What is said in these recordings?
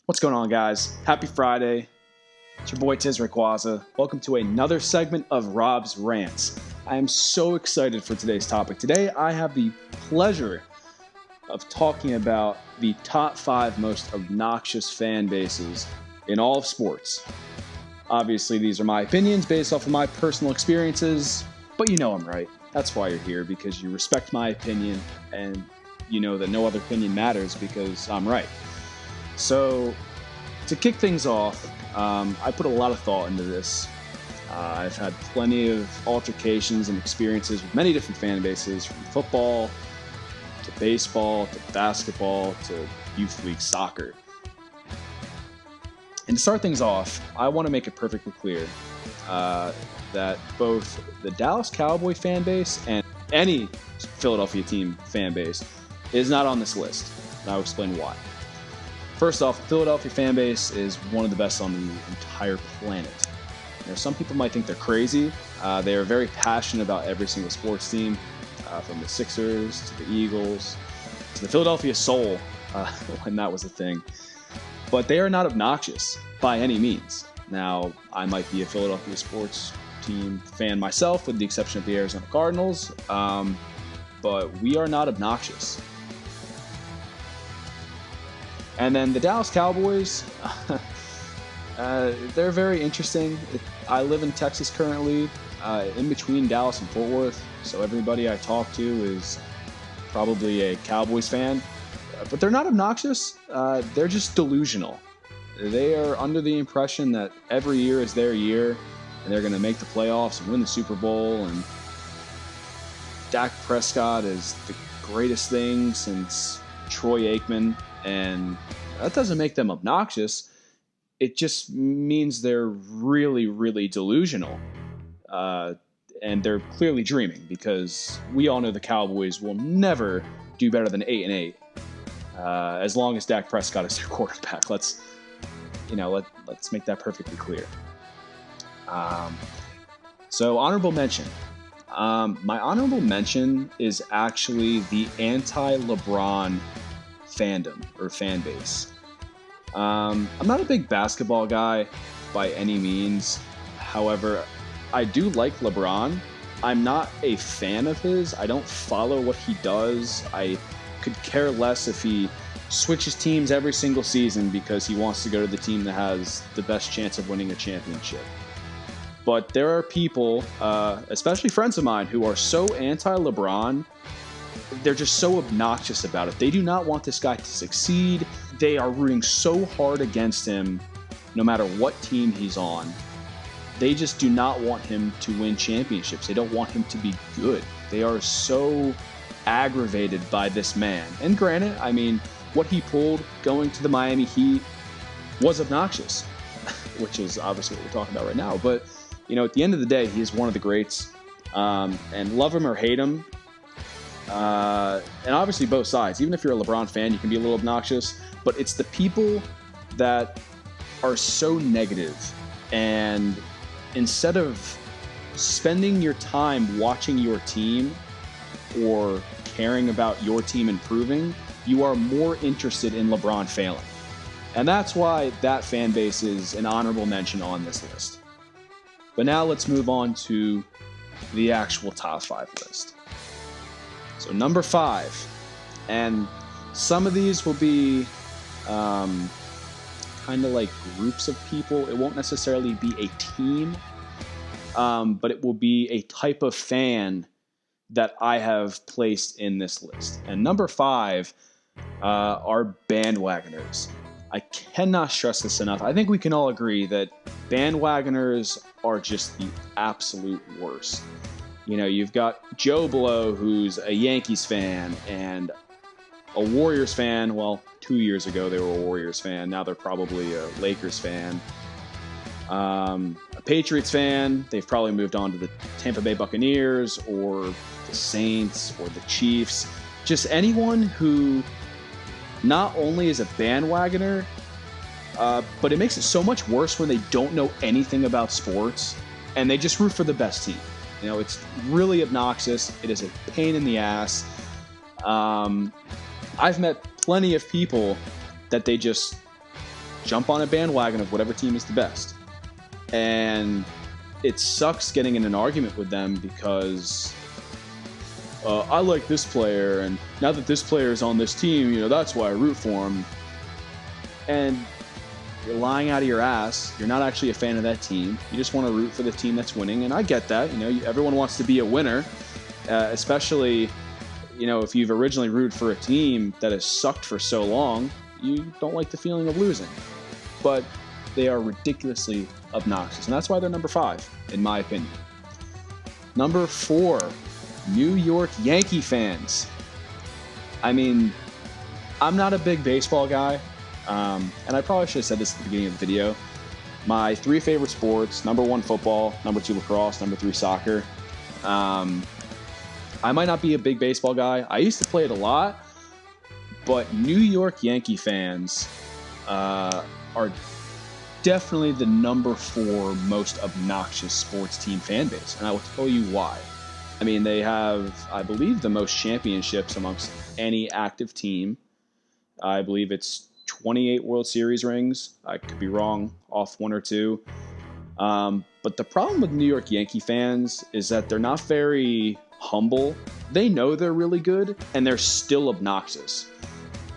What's going on, guys? Happy Friday. It's your boy Tiz Rayquaza. Welcome to another segment of Rob's Rants. I am so excited for today's topic. Today, I have the pleasure of talking about the top 5 most obnoxious fan bases in all of sports. Obviously, these are my opinions based off of my personal experiences, but you know I'm right. That's why you're here, because you respect my opinion and you know that no other opinion matters because I'm right. So, to kick things off, I put a lot of thought into this. I've had plenty of altercations and experiences with many different fan bases, from football to baseball to basketball to youth league soccer. And to start things off, I want to make it perfectly clear that both the Dallas Cowboy fan base and any Philadelphia team fan base is not on this list, and I'll explain why. First off, the Philadelphia fan base is one of the best on the entire planet. Some people might think they're crazy. They are very passionate about every single sports team, from the Sixers to the Eagles to the Philadelphia Soul, when that was a thing. But they are not obnoxious by any means. Now, I might be a Philadelphia sports team fan myself, with the exception of the Arizona Cardinals, but we are not obnoxious. And then the Dallas Cowboys, they're very interesting. I live in Texas currently, in between Dallas and Fort Worth, so everybody I talk to is probably a Cowboys fan. But they're not obnoxious, they're just delusional. They are under the impression that every year is their year, and they're going to make the playoffs and win the Super Bowl, and Dak Prescott is the greatest thing since Troy Aikman. And that doesn't make them obnoxious. It just means they're really, really delusional. And they're clearly dreaming, because we all know the Cowboys will never do better than 8-8 as long as Dak Prescott is their quarterback. Let's make that perfectly clear. So honorable mention. My honorable mention is actually the anti-LeBron fandom or fan base. I'm not a big basketball guy by any means. However, I do like LeBron. I'm not a fan of his. I don't follow what he does. I could care less if he switches teams every single season because he wants to go to the team that has the best chance of winning a championship. But there are people, especially friends of mine, who are so anti-LeBron. They're just so obnoxious about it. They do not want this guy to succeed. They are rooting so hard against him, no matter what team he's on. They just do not want him to win championships. They don't want him to be good. They are so aggravated by this man. And granted, I mean, what he pulled going to the Miami Heat was obnoxious, which is obviously what we're talking about right now. But, at the end of the day, he is one of the greats. And love him or hate him, and obviously both sides. Even if you're a LeBron fan, you can be a little obnoxious. But it's the people that are so negative, and instead of spending your time watching your team or caring about your team improving, you are more interested in LeBron failing. And that's why that fan base is an honorable mention on this list. But now let's move on to the actual top 5 list. So number 5, and some of these will be kind of like groups of people. It won't necessarily be a team, but it will be a type of fan that I have placed in this list. And number 5 are bandwagoners. I cannot stress this enough. I think we can all agree that bandwagoners are just the absolute worst. You've got Joe Blow, who's a Yankees fan and a Warriors fan. Well, 2 years ago they were a Warriors fan. Now they're probably a Lakers fan. A Patriots fan. They've probably moved on to the Tampa Bay Buccaneers or the Saints or the Chiefs. Just anyone who not only is a bandwagoner, but it makes it so much worse when they don't know anything about sports and they just root for the best team. It's really obnoxious. It is a pain in the ass. I've met plenty of people that they just jump on a bandwagon of whatever team is the best. And it sucks getting in an argument with them because I like this player, and now that this player is on this team, that's why I root for him. And you're lying out of your ass. You're not actually a fan of that team. You just want to root for the team that's winning, and I get that. Everyone wants to be a winner, especially, if you've originally rooted for a team that has sucked for so long, you don't like the feeling of losing. But they are ridiculously obnoxious, and that's why they're number 5, in my opinion. Number 4, New York Yankee fans. I mean, I'm not a big baseball guy, and I probably should have said this at the beginning of the video. My 3 favorite sports: number 1, football; number 2, lacrosse; number 3, soccer. I might not be a big baseball guy. I used to play it a lot, but New York Yankee fans are definitely the number 4 most obnoxious sports team fan base, and I will tell you why. I mean, they have, I believe, the most championships amongst any active team. I believe it's 28 World Series rings. I could be wrong off 1 or 2. But the problem with New York Yankee fans is that they're not very humble. They know they're really good, and they're still obnoxious.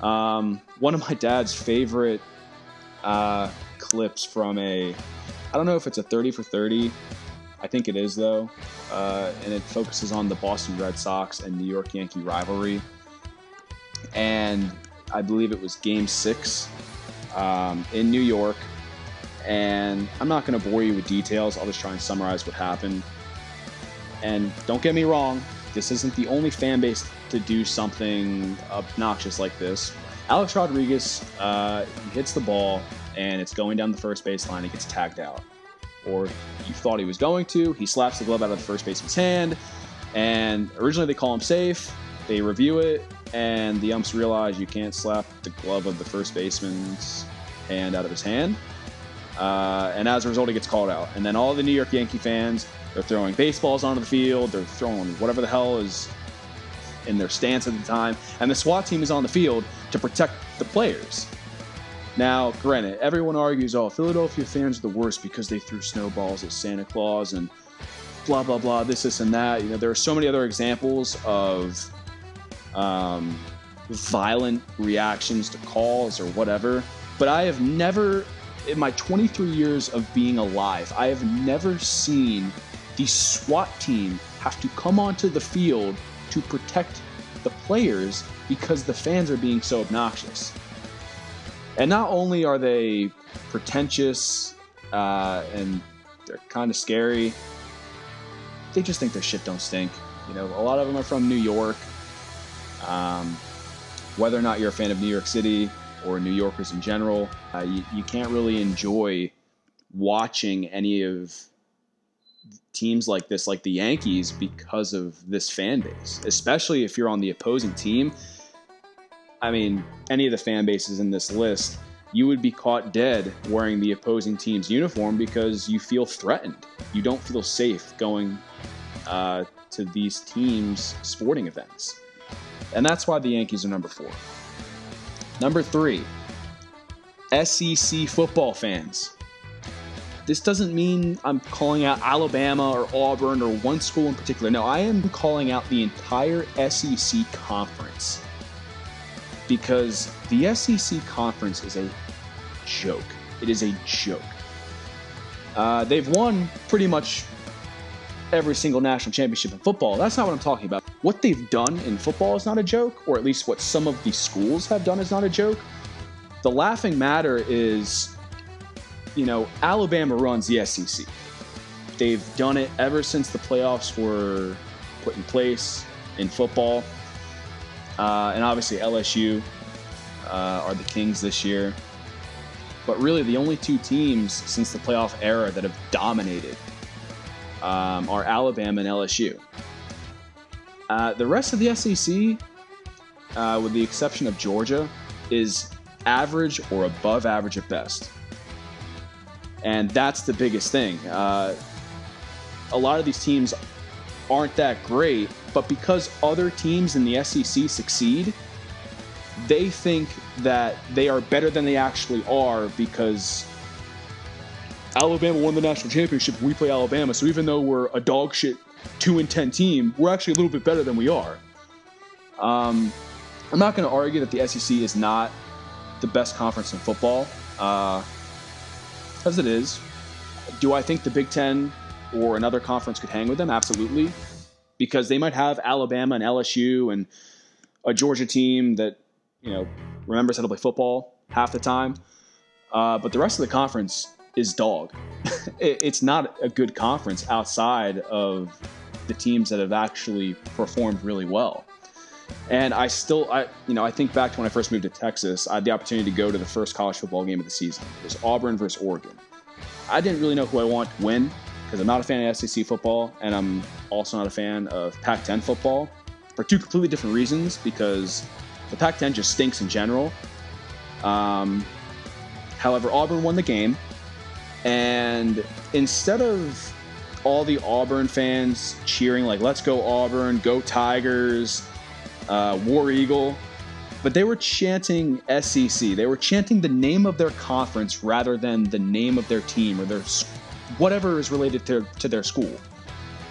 One of my dad's favorite clips from I don't know if it's a 30 for 30. I think it is, though. And it focuses on the Boston Red Sox and New York Yankee rivalry. And I believe it was Game 6 in New York. And I'm not going to bore you with details. I'll just try and summarize what happened. And don't get me wrong, this isn't the only fan base to do something obnoxious like this. Alex Rodriguez, he hits the ball, and it's going down the first baseline. He gets tagged out. Or you thought he was going to. He slaps the glove out of the first baseman's hand. And originally they call him safe. They review it, and the umps realize you can't slap the glove of the first baseman's hand out of his hand. And as a result, he gets called out. And then all the New York Yankee fans, they're throwing baseballs onto the field. They're throwing whatever the hell is in their stance at the time. And the SWAT team is on the field to protect the players. Now, granted, everyone argues, Philadelphia fans are the worst because they threw snowballs at Santa Claus and blah, blah, blah, this, and that. There are so many other examples of violent reactions to calls or whatever. But I have never, in my 23 years of being alive, I have never seen the SWAT team have to come onto the field to protect the players because the fans are being so obnoxious. And not only are they pretentious and they're kind of scary, they just think their shit don't stink. A lot of them are from New York. Whether or not you're a fan of New York City or New Yorkers in general, you can't really enjoy watching any of teams like this, like the Yankees, because of this fan base, especially if you're on the opposing team. I mean, any of the fan bases in this list, you would be caught dead wearing the opposing team's uniform because you feel threatened. You don't feel safe going to these teams' sporting events. And that's why the Yankees are number 4. Number 3, SEC football fans. This doesn't mean I'm calling out Alabama or Auburn or one school in particular. No, I am calling out the entire SEC conference. Because the SEC conference is a joke. It is a joke. They've won pretty much every single national championship in football. That's not what I'm talking about. What they've done in football is not a joke, or at least what some of the schools have done is not a joke. The laughing matter is, Alabama runs the SEC. They've done it ever since the playoffs were put in place in football. And obviously LSU are the Kings this year. But really the only 2 teams since the playoff era that have dominated are Alabama and LSU. The rest of the SEC, with the exception of Georgia, is average or above average at best. And that's the biggest thing. A lot of these teams aren't that great, but because other teams in the SEC succeed, they think that they are better than they actually are because Alabama won the national championship. We play Alabama, so even though we're a dog shit 2-10 team, we're actually a little bit better than we are. I'm not going to argue that the SEC is not the best conference in football, because it is. Do I think the Big Ten or another conference could hang with them? Absolutely, because they might have Alabama and LSU and a Georgia team that remembers how to play football half the time, but the rest of the conference is dog. It's not a good conference outside of the teams that have actually performed really well. And I think back to when I first moved to Texas. I had the opportunity to go to the first college football game of the season. It was Auburn versus Oregon. I didn't really know who I wanted to win because I'm not a fan of SEC football, and I'm also not a fan of Pac-10 football for two completely different reasons, because the Pac-10 just stinks in general. However, Auburn won the game, and instead of all the Auburn fans cheering like, let's go Auburn, go Tigers, War Eagle, but they were chanting SEC. They were chanting the name of their conference rather than the name of their team or their whatever is related to their school.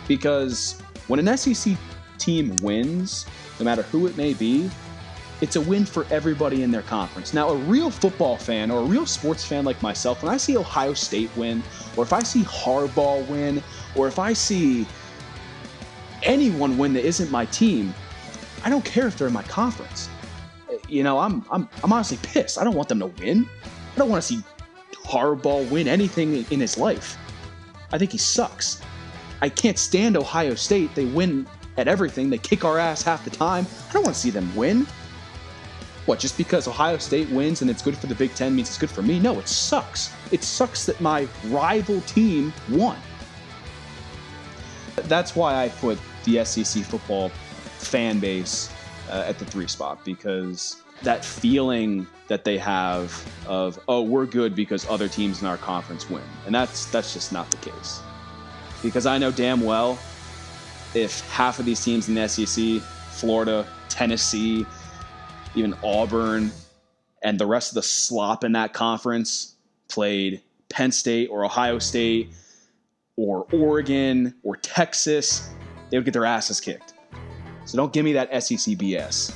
Because when an SEC team wins, no matter who it may be, it's a win for everybody in their conference. Now, a real football fan or a real sports fan like myself, when I see Ohio State win, or if I see Harbaugh win, or if I see anyone win that isn't my team, I don't care if they're in my conference. I'm honestly pissed. I don't want them to win. I don't want to see Harbaugh win anything in his life. I think he sucks. I can't stand Ohio State. They win at everything. They kick our ass half the time. I don't want to see them win. What, just because Ohio State wins and it's good for the Big Ten means it's good for me? No, it sucks. It sucks that my rival team won. That's why I put the SEC football fan base at the 3 spot, because that feeling that they have of, oh, we're good because other teams in our conference win. And that's just not the case. Because I know damn well if half of these teams in the SEC, Florida, Tennessee, even Auburn, and the rest of the slop in that conference played Penn State or Ohio State or Oregon or Texas, they would get their asses kicked. So don't give me that SEC BS.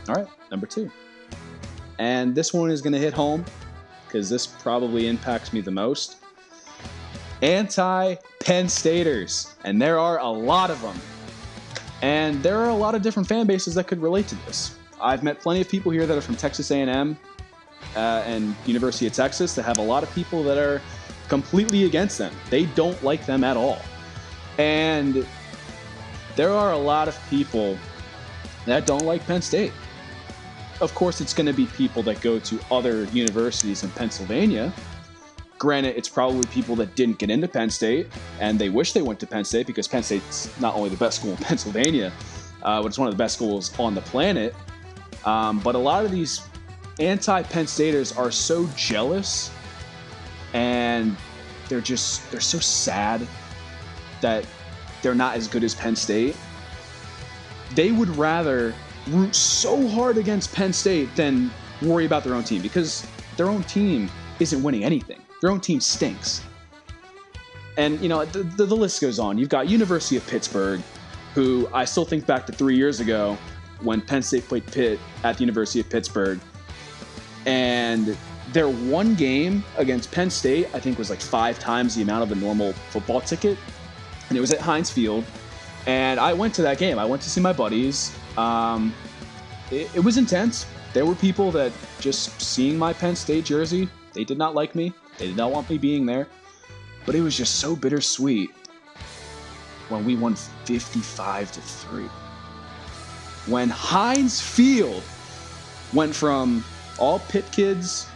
All right, number 2. And this one is going to hit home because this probably impacts me the most. Anti-Penn Staters. And there are a lot of them. And there are a lot of different fan bases that could relate to this. I've met plenty of people here that are from Texas A&M and University of Texas that have a lot of people that are completely against them. They don't like them at all. And there are a lot of people that don't like Penn State. Of course, it's going to be people that go to other universities in Pennsylvania. Granted, it's probably people that didn't get into Penn State, and they wish they went to Penn State because Penn State's not only the best school in Pennsylvania, but it's one of the best schools on the planet. But a lot of these anti-Penn Staters are so jealous, and they're so sad that they're not as good as Penn State. They would rather root so hard against Penn State than worry about their own team, because their own team isn't winning anything. Their own team stinks. And, the list goes on. You've got University of Pittsburgh, who I still think back to 3 years ago when Penn State played Pitt at the University of Pittsburgh. And their one game against Penn State, I think, was like 5 times the amount of a normal football ticket. And it was at Heinz Field. And I went to that game. I went to see my buddies. It was intense. There were people that just seeing my Penn State jersey, they did not like me. They did not want me being there. But it was just so bittersweet when we won 55-3. When Heinz Field went from all Pitt kids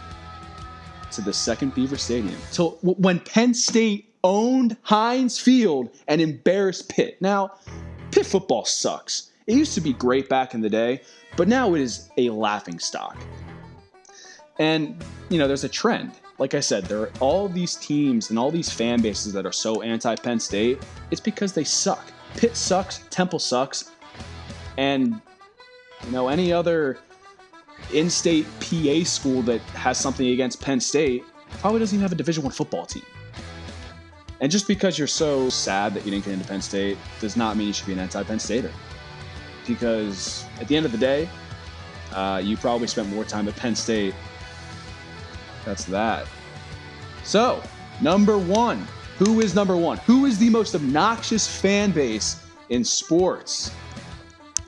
to the second Beaver Stadium. Till when Penn State owned Heinz Field and embarrassed Pitt. Now, Pitt football sucks. It used to be great back in the day, but now it is a laughingstock. And, there's a trend. Like I said, there are all these teams and all these fan bases that are so anti-Penn State. It's because they suck. Pitt sucks. Temple sucks. And Any other in-state PA school that has something against Penn State probably doesn't even have a Division I football team. And just because you're so sad that you didn't get into Penn State does not mean you should be an anti-Penn Stater. Because at the end of the day, you probably spent more time at Penn State. That's that. So, number one. Who is number one? Who is the most obnoxious fan base in sports?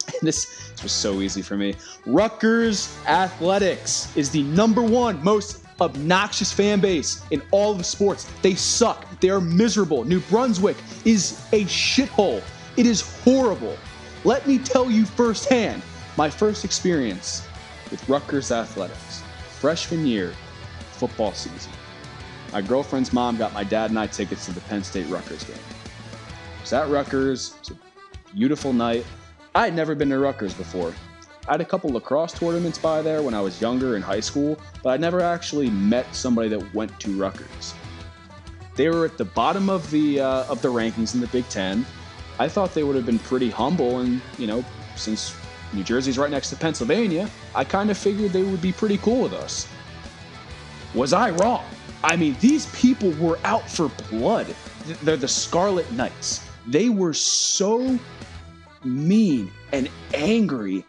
And this was so easy for me. Rutgers Athletics is the number one most obnoxious fan base in all of sports. They suck. They are miserable. New Brunswick is a shithole. It is horrible. Let me tell you firsthand, my first experience with Rutgers Athletics, freshman year, football season. My girlfriend's mom got my dad and I tickets to the Penn State-Rutgers game. It was at Rutgers. It was a beautiful night. I had never been to Rutgers before. I had a couple lacrosse tournaments by there when I was younger in high school, but I never actually met somebody that went to Rutgers. They were at the bottom of the rankings in the Big Ten. I thought they would have been pretty humble, and since New Jersey's right next to Pennsylvania, I kind of figured they would be pretty cool with us. Was I wrong? I mean, these people were out for blood. They're the Scarlet Knights. They were so mean and angry,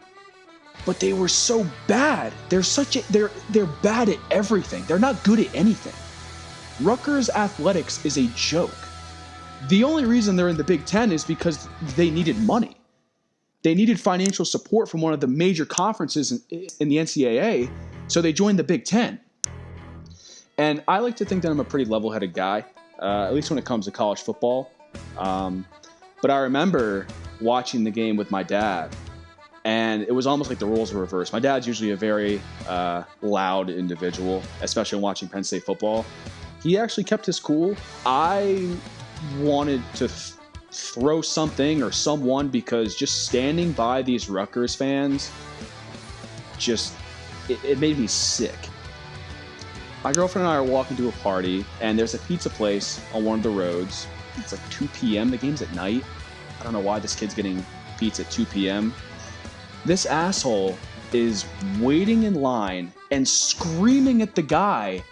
but they were so bad. They're bad at everything. They're not good at anything. Rutgers Athletics is a joke. The only reason they're in the Big Ten is because they needed money. They needed financial support from one of the major conferences in the NCAA, so they joined the Big Ten. And I like to think that I'm a pretty level-headed guy, at least when it comes to college football. But I remember watching the game with my dad, and it was almost like the roles were reversed. My dad's usually a very loud individual, especially when watching Penn State football. He actually kept his cool. I wanted to throw something or someone because just standing by these Rutgers fans, it made me sick. My girlfriend and I are walking to a party, and there's a pizza place on one of the roads. It's like 2 p.m. The game's at night. I don't know why this kid's getting pizza at 2 p.m. This asshole is waiting in line and screaming at the guy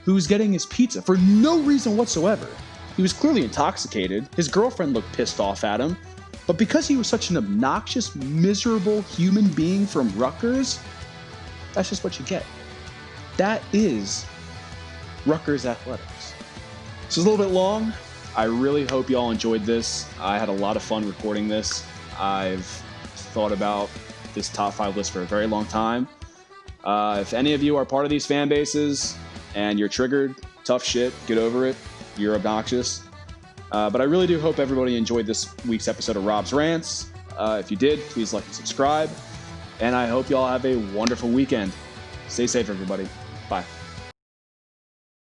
who's getting his pizza for no reason whatsoever. He was clearly intoxicated. His girlfriend looked pissed off at him. But because he was such an obnoxious, miserable human being from Rutgers, that's just what you get. That is Rutgers Athletics. This is a little bit long. I really hope you all enjoyed this. I had a lot of fun recording this. I've thought about this top 5 list for a very long time. If any of you are part of these fan bases and you're triggered, tough shit, get over it. You're obnoxious. But I really do hope everybody enjoyed this week's episode of Rob's Rants. If you did, please like and subscribe. And I hope you all have a wonderful weekend. Stay safe, everybody. Bye.